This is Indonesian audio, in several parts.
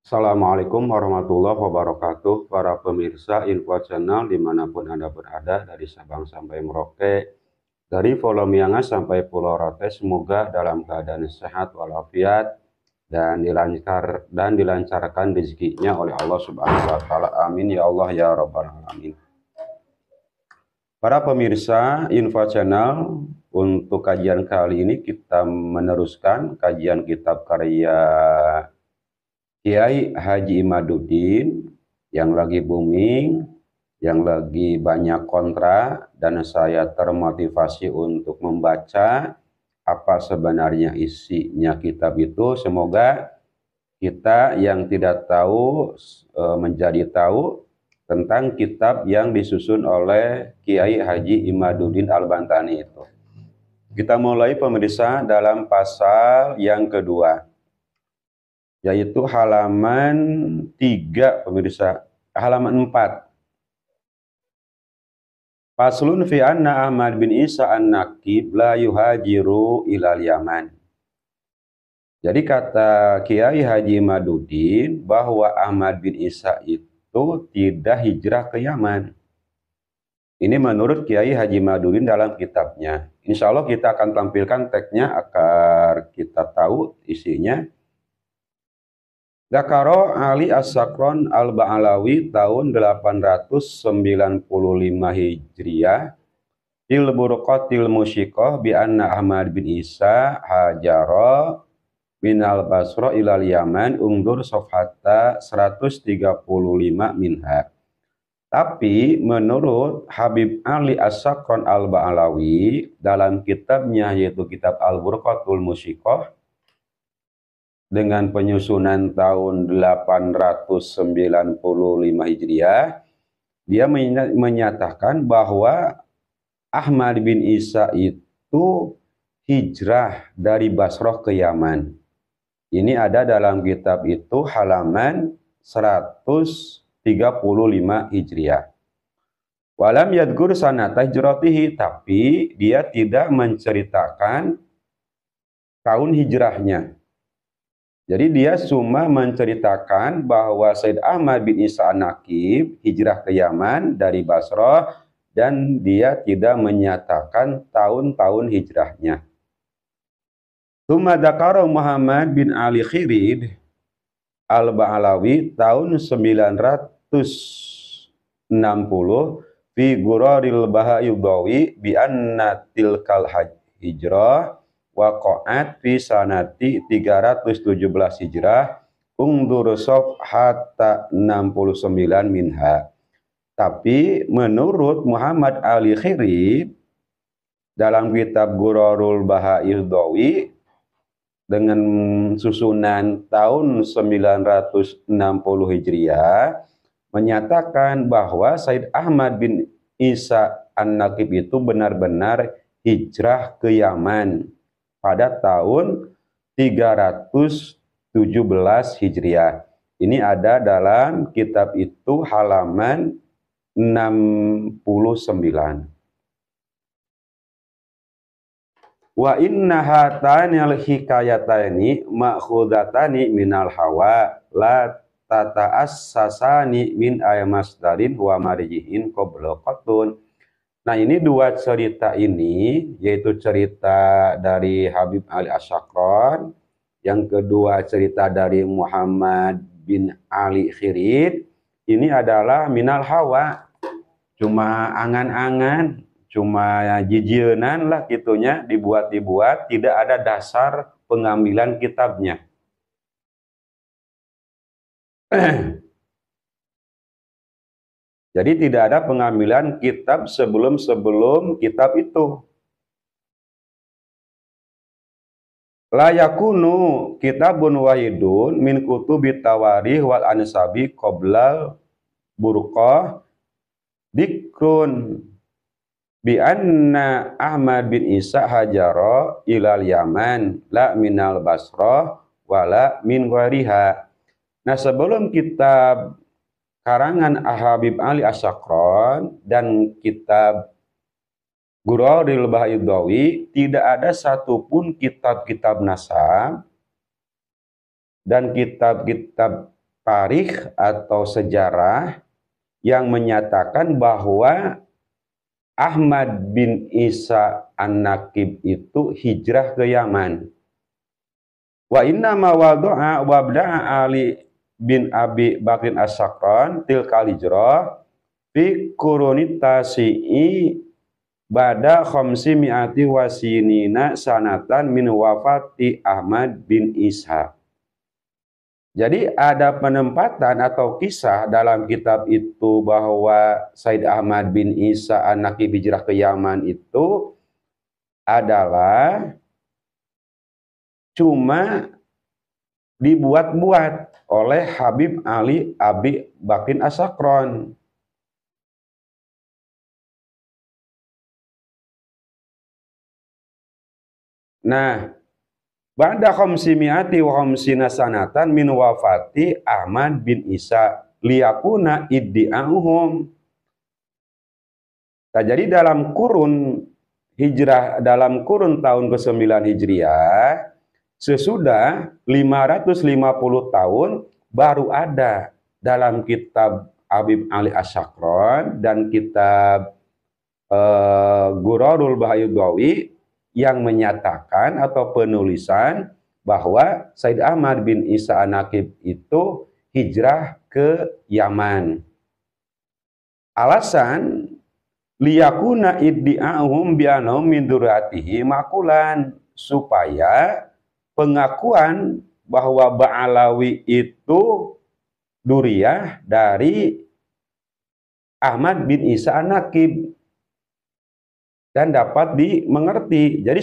Assalamualaikum warahmatullahi wabarakatuh, para pemirsa Info Channel dimanapun Anda berada, dari Sabang sampai Merauke, dari Pulau Miangas sampai Pulau Rote, semoga dalam keadaan sehat walafiat dan dilancarkan rezekinya oleh Allah Subhanahu wa taala. Amin ya Allah ya rabbal alamin. Para pemirsa Info Channel, untuk kajian kali ini kita meneruskan kajian kitab karya Kiai Haji Imaduddin yang lagi booming, yang lagi banyak kontra, dan saya termotivasi untuk membaca apa sebenarnya isinya kitab itu. Semoga kita yang tidak tahu menjadi tahu tentang kitab yang disusun oleh Kiai Haji Imaduddin Al-Bantani itu. Kita mulai pemirsa dalam pasal yang kedua, yaitu halaman 3 pemirsa, halaman 4. Faslun fi anna Ahmad bin Isa an-Naqib la yuhajiru ilal Yaman. Jadi kata Kiai Haji Imaduddin bahwa Ahmad bin Isa itu tidak hijrah ke Yaman. Ini menurut Kiai Haji Imaduddin dalam kitabnya. Insya Allah kita akan tampilkan teksnya agar kita tahu isinya. Zakaro Ali As-Sakron Al-Ba'alawi tahun 895 Hijriah fil burqatil musyikoh bi anna Ahmad bin Isa hajara minal Basra ilal Yaman undur sofhata 135 minha. Tapi menurut Habib Ali As-Sakron Al-Ba'alawi dalam kitabnya, yaitu kitab Al-Burqatul Musyikoh, dengan penyusunan tahun 895 Hijriah, dia menyatakan bahwa Ahmad bin Isa itu hijrah dari Basrah ke Yaman. Ini ada dalam kitab itu halaman 135 Hijriah. Walam yadgur sanata hijratihi, tapi dia tidak menceritakan tahun hijrahnya. Jadi dia cuma menceritakan bahwa Said Ahmad bin Isa an-Naqib hijrah ke Yaman dari Basrah, dan dia tidak menyatakan tahun-tahun hijrahnya. Tsumma dzakara Muhammad bin Ali Khirid Al-Ba'alawi tahun 960 fi Guraril Bahayudawi bi anna tilkal hijrah waqa'at fi sanati 317 Hijrah undur safhata 69 minha. Tapi menurut Muhammad Ali Khirid dalam kitab Gurarul Bahayudawi dengan susunan tahun 960 Hijriah menyatakan bahwa Said Ahmad bin Isa an-Naqib itu benar-benar hijrah ke Yaman pada tahun 317 Hijriah. Ini ada dalam kitab itu halaman 69. Wa inna hatani al-hikayatani ma'khudatani minal hawa la tata'assasani min ayamasdarin wa marji'in qabla qatun. Nah, ini dua cerita ini, yaitu cerita dari Habib Ali As-Sakron, yang kedua cerita dari Muhammad bin Ali Khirid, ini adalah minal hawa, cuma angan-angan, cuma jijienan lah gitunya, dibuat-dibuat, tidak ada dasar pengambilan kitabnya. Jadi tidak ada pengambilan kitab sebelum kitab itu. La yakunu kitabun wahidun min kutubi tawarih wal ansabi qoblal burqah dikrun bi anna Ahmad bin Isa hajara ilal Yaman la minal Basrah wala min ghariha. Nah, sebelum kitab karangan Habib Ali As-Sakron dan kitab Guraril Bahayudawi tidak ada satupun kitab-kitab nasab dan kitab-kitab tarikh atau sejarah yang menyatakan bahwa Ahmad bin Isa An-Naqib itu hijrah ke Yaman. Wa inna ma wada'a wabda'a Ali bin Abi Bakrin As-Sakran tilkal hijrah fi qurunitasi'i bada khamsi mi'ati wasinina sanatan min wafati Ahmad bin Isa. Jadi ada penempatan atau kisah dalam kitab itu bahwa Said Ahmad bin Isa An-Naqib hijrah ke Yaman itu adalah cuma dibuat-buat oleh Habib Ali Abi Bakrin As-Sakran. Nah, ba'da khamsimiati wa khamsina sanatan min wafati Ahmad bin Isa liyakuna iddi'ahum. Nah, jadi dalam kurun hijrah, dalam kurun tahun ke-9 Hijriah, sesudah 550 tahun baru ada dalam kitab Habib Ali As-Sakran dan kitab Ghurarul Bahayyudawi yang menyatakan atau penulisan bahwa Said Ahmad bin Isa An-Naqib itu hijrah ke Yaman. Alasan liyakuna iddi'ahum bi'anahum min duratihi makulan, supaya pengakuan bahwa Ba'alawi itu duriyah dari Ahmad bin Isa An-Naqib dan dapat dimengerti. Jadi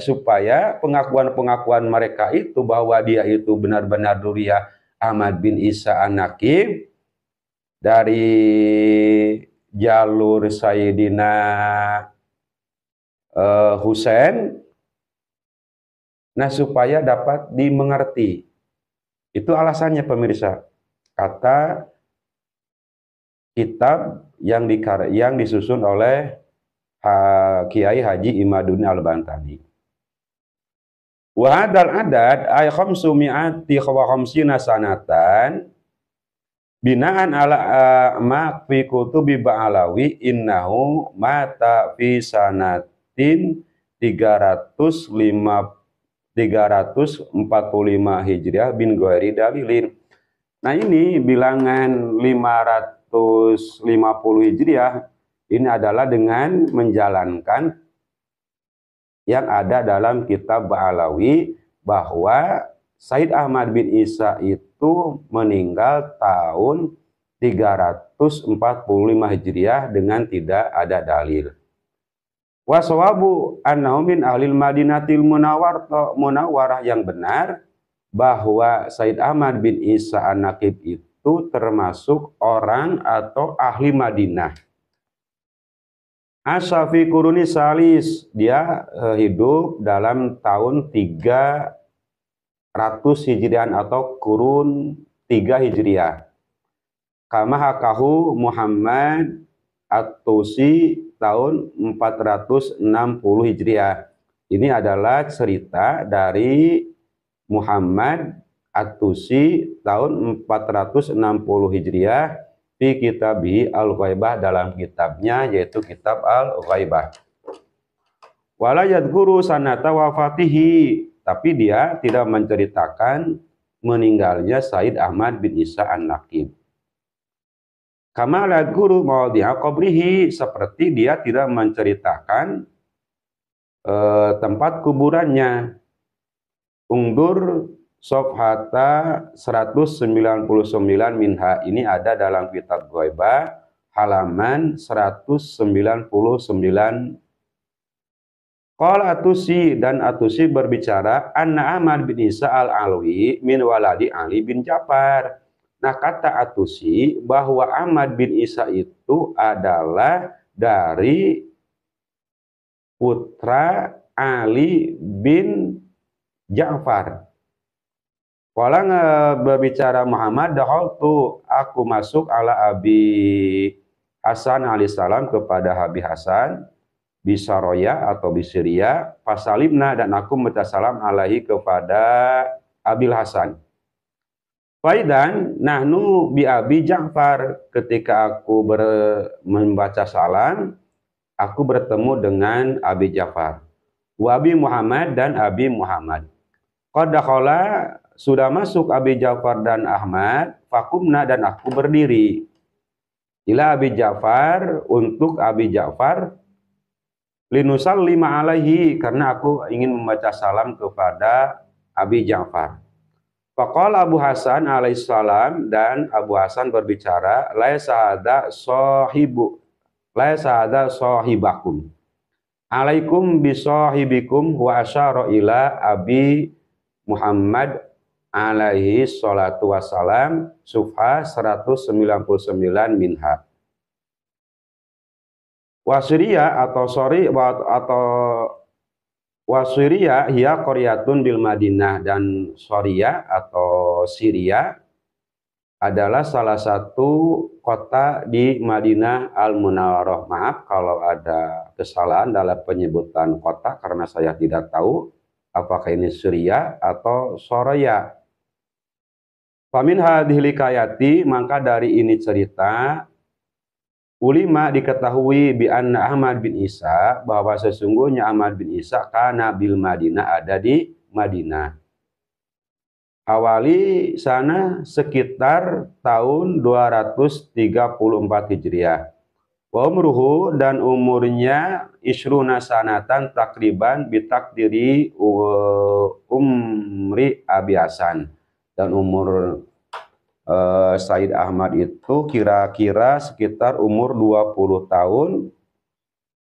supaya pengakuan-pengakuan mereka itu bahwa dia itu benar-benar duriyah Ahmad bin Isa An-Naqib dari jalur Sayyidina Husain, nah supaya dapat dimengerti. Itu alasannya pemirsa. Kata kitab yang disusun oleh Kiai Haji Imaduddin Al-Bantani. Wa hadzal adad ay khamsu mi'ati wa khamsina sanatan binaan ala ma fi kutubi Ba'alawi innahu mata fi sanatin 345 Hijriah bin Ghairi dalilin. Nah, ini bilangan 550 Hijriah ini adalah dengan menjalankan yang ada dalam kitab Ba'alawi bahwa Said Ahmad bin Isa itu meninggal tahun 345 Hijriah dengan tidak ada dalil. Wa sawabu annahu min ahlil Madinatil Munawwarah, yang benar bahwa Said Ahmad bin Isa An-Naqib itu termasuk orang atau ahli Madinah. Asyafi kuruni salis, dia hidup dalam tahun 300 Hijriah atau kurun 3 Hijriah. Kama hakahu Muhammad At-Tusi tahun 460 Hijriah. Ini adalah cerita dari Muhammad At-Tusi tahun 460 Hijriah di kitabih Al-Ghaibah, dalam kitabnya yaitu kitab Al-Ghaibah. Wala yadhkuru sanata wafatihi, tapi dia tidak menceritakan meninggalnya Said Ahmad bin Isa An-Naqib. Kama la yadhkuru mawdi'a qabrihi, seperti dia tidak menceritakan tempat kuburannya. Ungdur Sofhata 199 minha, ini ada dalam kitab Ghaibah halaman 199. Qala Atusi, dan Atusi berbicara, anna Ahmad bin Isa al-Alwi min waladi Ali bin Ja'far. Nah, kata Atusi bahwa Ahmad bin Isa itu adalah dari putra Ali bin Ja'far. Walang berbicara Muhammad, dakhaltu, aku masuk ala Abi Hasan alaihissalam, kepada Habib Hasan bisaroya atau bisiria, fasalimna, dan aku minta salam alaihi kepada Abil Hasan. Faidan nahnu bi Abi Ja'far, ketika aku membaca salam, aku bertemu dengan Abi Ja'far. Wa Abi Muhammad dan Abi Muhammad. Qad dakhala, sudah masuk Abi Ja'far dan Ahmad, fakumna, dan aku berdiri. Ila Abi Ja'far, untuk Abi Ja'far, linusallima alaihi, karena aku ingin membaca salam kepada Abi Ja'far. Faqala Abu Hasan alaihissalam, dan Abu Hasan berbicara, laisa hada sahibakum. Alaikum bisahibikum, wa asyara ila Abi Muhammad alaihi salatu wassalam, Sufha 199 minha. Wasiriya atau Wasuria hiya qaryatun bil Madinah, dan Soria atau Syria adalah salah satu kota di Madinah Al-Munawwarah. Maaf kalau ada kesalahan dalam penyebutan kota karena saya tidak tahu apakah ini Syria atau Soria. Famin hadhil hikayati, maka dari ini cerita, ulima diketahui bi anna Ahmad bin Isa, bahwa sesungguhnya Ahmad bin Isa kana bil Madinah, ada di Madinah. Awali sana sekitar tahun 234 Hijriah. Wa umruhu, dan umurnya isruna sanatan takriban bitakdiri umri Abi Hasan, dan umur Said Ahmad itu kira-kira sekitar umur 20 tahun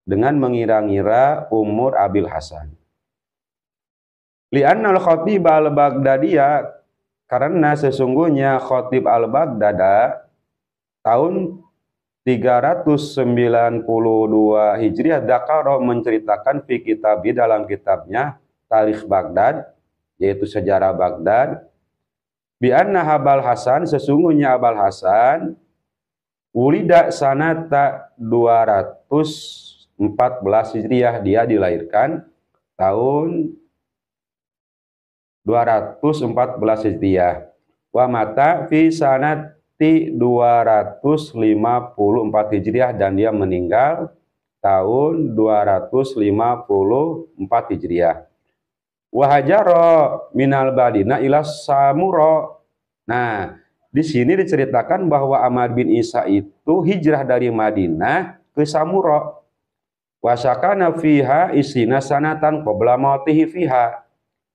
dengan mengira-ngira umur Abil Hasan. Li'anna al-Khatib al-Baghdadiyya, karena sesungguhnya Khatib al-Baghdada tahun 392 Hijriah Dakaro menceritakan fi kitabi, dalam kitabnya Tarikh Baghdad, yaitu sejarah Baghdad, bi anna Abul Hasan, sesungguhnya Abul Hasan ulida sanata 214 Hijriah, dia dilahirkan tahun 214 Hijriah. Wa mata fi sanati 254 Hijriah, dan dia meninggal tahun 254 Hijriah. Wahajaro minal Badina ila Samuro. Nah, di sini diceritakan bahwa Ahmad bin Isa itu hijrah dari Madinah ke Samuro. Wasakana fiha isina sanatan qabla mautihi fiha,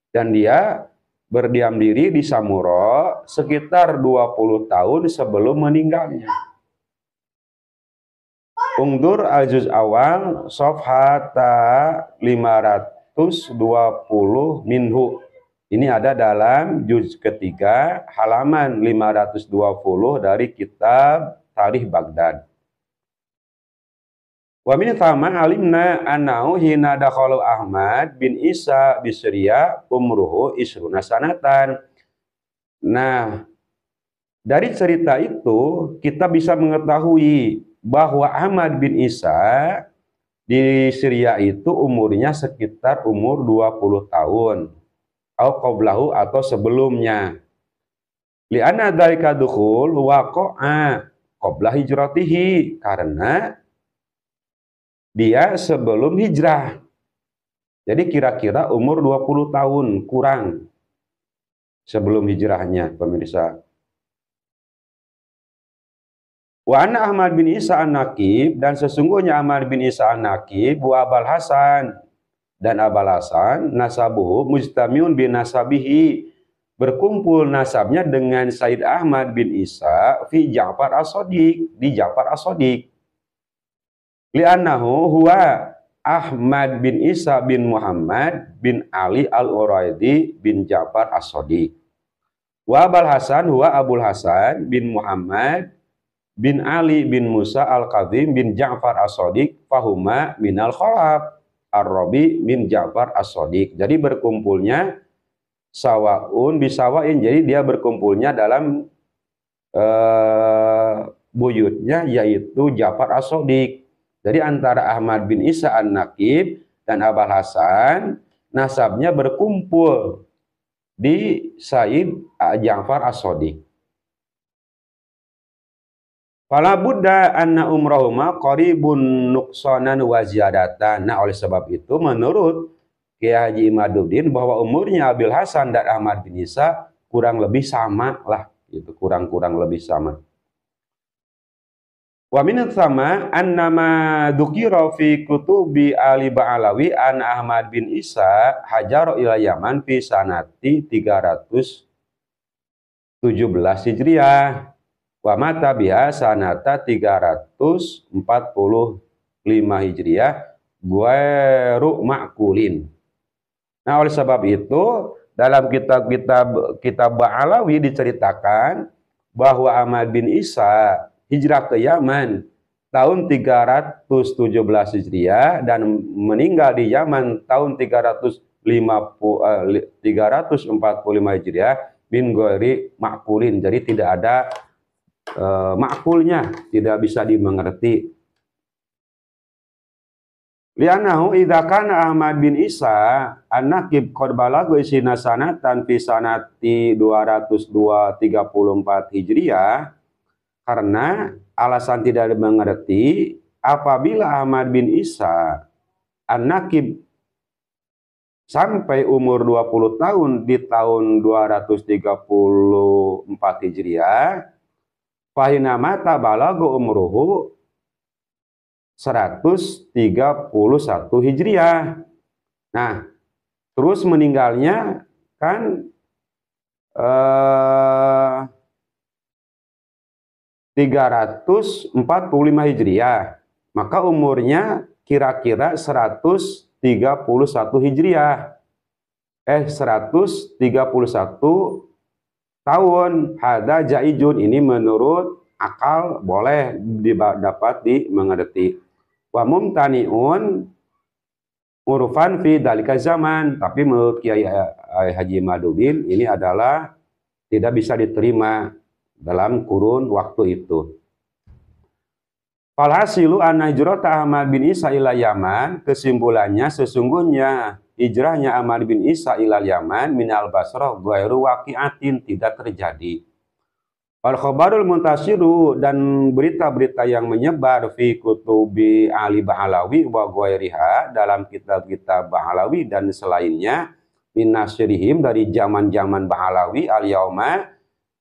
dan dia berdiam diri di Samuro sekitar 20 tahun sebelum meninggalnya. Ungdur al-juz awal safhata 520 minhu. Ini ada dalam juz ketiga halaman 520 dari kitab Tarikh Baghdad. Wa min thama alimna annahu hina dakhala Ahmad bin Isa bisriya umruhu isruna sanatan. Nah, dari cerita itu kita bisa mengetahui bahwa Ahmad bin Isa di Syria itu umurnya sekitar umur 20 tahun. Au qablahu, atau sebelumnya. Li'anna dzalika dukhul waqa'a qabla hijratihi, karena dia sebelum hijrah. Jadi kira-kira umur 20 tahun kurang sebelum hijrahnya, pemirsa. Wa anna Ahmad bin Isa an-Naqib, dan sesungguhnya Ahmad bin Isa an-Naqib wa Abul Hasan, dan Abul Hasan nasabuhu mujtamiun bin nasabihi, berkumpul nasabnya dengan Said Ahmad bin Isa fi Ja'far as-Shadiq, di Ja'far as-Shadiq. Li'annahu huwa Ahmad bin Isa bin Muhammad bin Ali al-Uraidi bin Ja'far as-Shadiq. Wa Abul Hasan huwa Abul Hasan bin Muhammad bin Ali bin Musa al-Kadhim bin Ja'far as-Shadiq, fahuma minal khalaf ar-Rabi bin Ja'far as-Shadiq. Jadi berkumpulnya sawaun bisawain, jadi dia berkumpulnya dalam buyutnya yaitu Ja'far as-Shadiq. Jadi antara Ahmad bin Isa an-Naqib dan Abul Hasan nasabnya berkumpul di Said Ja'far as-Shadiq. Fala budda anna umrahuma qaribun nuqsanan wa ziyadatan. Nah, oleh sebab itu menurut Kiai Haji Imaduddin bahwa umurnya Abil Hasan dan Ahmad bin Isa kurang lebih sama lah, itu kurang lebih sama. Wa min sama annama dzukira fi kutubi Ali Ba'alawi an Ahmad bin Isa hajaro ila Yaman fi sanati 317 Hijriah wa mata biha sanata 345 Hijriah guairu ma'kulin. Nah, oleh sebab itu dalam kitab Ba'alawi diceritakan bahwa Ahmad bin Isa hijrah ke Yaman tahun 317 Hijriah dan meninggal di Yaman tahun 345 Hijriah bin ghairi ma'kulin. Jadi tidak ada makulnya, tidak bisa dimengerti. Lianahu idza kana Ahmad bin Isa an-Naqib qad balagha isina sanatan fi sanati 234 Hijriah, karena alasan tidak dimengerti apabila Ahmad bin Isa an-Naqib sampai umur 20 tahun di tahun 234 Hijriah, fahina mata balagha umruhu 131 Hijriah. Nah, terus meninggalnya kan 345 Hijriah. Maka umurnya kira-kira 131 Hijriah. 131 tahun. Hada jaijun, ini menurut akal boleh dapat dimengerti. Wa mumtani'un urfan fi dalika zaman, tapi menurut Kiai Haji Imaduddin ini adalah tidak bisa diterima dalam kurun waktu itu. Falhasilu anna hijrata Ahmad bin Isa ila Yaman, kesimpulannya sesungguhnya hijrahnya Ahmad bin Isa ila Yaman minal Basrah ghairu waqi'atin, tidak terjadi. Al-khabarul muntasiru, dan berita-berita yang menyebar fi kutubi Ali Ba'alawi wa ghairiha, dalam kitab-kitab Ba'alawi dan selainnya, min nasrihim, dari zaman-zaman Ba'alawi al-yauma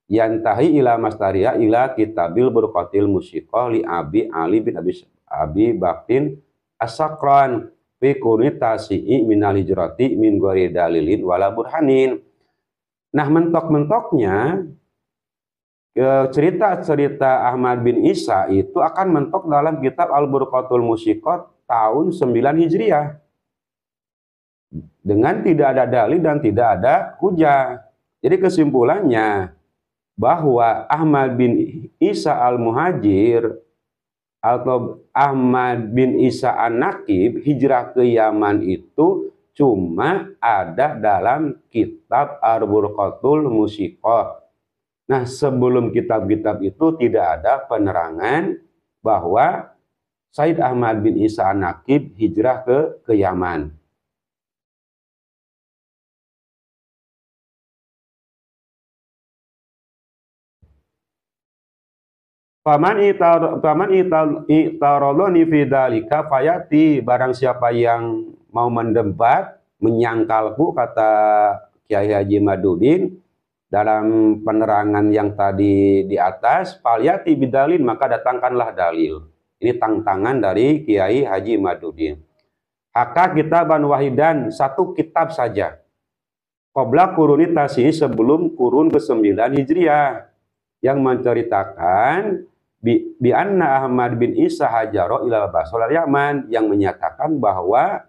yantahi ila mastariya ila kitabil burqatil musiqah li Abi Ali bin Abi Bakrin as-Sakran fi kunitasi'i minal hijrati min ghairi dalilin wala burhanin. Nah, mentok-mentoknya cerita-cerita Ahmad bin Isa itu akan mentok dalam kitab Al-Burqatul Musiqat tahun 9 Hijriah. Dengan tidak ada dalil dan tidak ada hujah. Jadi kesimpulannya bahwa Ahmad bin Isa Al-Muhajir atau Ahmad bin Isa An-Naqib hijrah ke Yaman itu cuma ada dalam kitab Al-Burqatul Musiqat. Nah, sebelum kitab-kitab itu tidak ada penerangan bahwa Said Ahmad bin Isa An-Naqib hijrah ke Yaman. Faman itarodoni fi dzalika fayati, barang siapa yang mau mendebat, menyangkalku, kata Kiai Haji Imaduddin dalam penerangan yang tadi di atas, falyati bidalin, maka datangkanlah dalil. Ini tantangan dari Kiai Haji Imaduddin. Haka kitaban wahidan, satu kitab saja. Qabla kurunitasi, sebelum kurun ke-9 Hijriah, yang menceritakan bi anna Ahmad bin Isa hajaro ilal Basra Yaman, yang menyatakan bahwa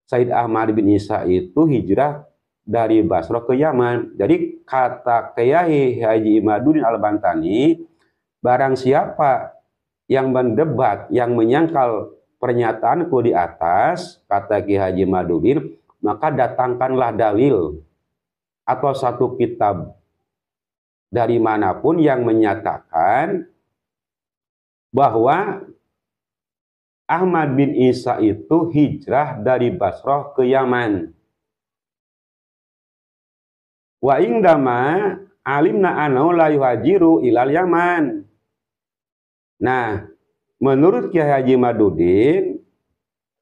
Said Ahmad bin Isa itu hijrah dari Basra ke Yaman. Jadi kata Kiai Haji Imaduddin Al-Bantani, barang siapa yang mendebat, yang menyangkal pernyataanku di atas, kata Kiai Haji Imaduddin, maka datangkanlah dalil atau satu kitab dari manapun yang menyatakan bahwa Ahmad bin Isa itu hijrah dari Basrah ke Yaman. Wa indama alimna anau la yuhajiru ilal Yaman. Nah, menurut Kiai Haji Madudin,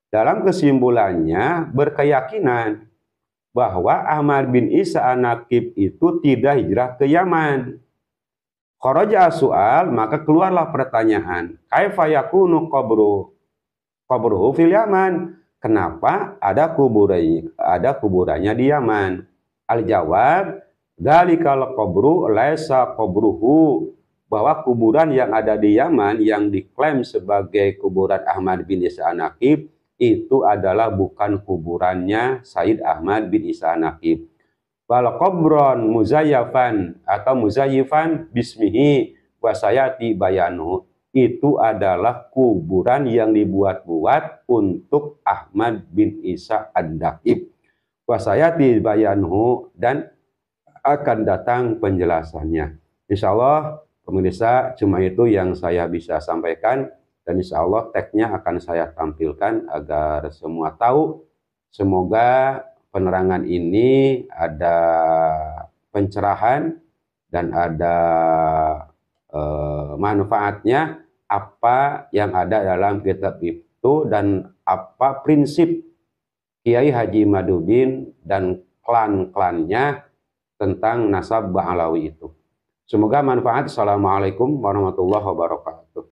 dalam kesimpulannya berkeyakinan bahwa Ahmad bin Isa An-Naqib itu tidak hijrah ke Yaman. Kharaja soal, maka keluarlah pertanyaan, kaifa yakunu qabruhu fil Yaman? Kenapa ada kuburannya di Yaman? Al-jawab, dzalikal qabru laisa qabruhu, bahwa kuburan yang ada di Yaman yang diklaim sebagai kuburan Ahmad bin Isa An-Naqib itu adalah bukan kuburannya Said Ahmad bin Isa An-Naqib. Bal qabron muzayyafan atau muzayyifan bismihi wasayati bayanu, itu adalah kuburan yang dibuat-buat untuk Ahmad bin Isa An-Naqib. Wasayati bayanu, dan akan datang penjelasannya. Insya Allah pemirsa, cuma itu yang saya bisa sampaikan, dan insya Allah tagnya akan saya tampilkan agar semua tahu. Semoga penerangan ini ada pencerahan dan ada manfaatnya, apa yang ada dalam kitab itu dan apa prinsip Kiai Haji Madudin dan klan-klannya tentang nasab Ba'alawi itu. Semoga manfaat. Assalamualaikum warahmatullahi wabarakatuh.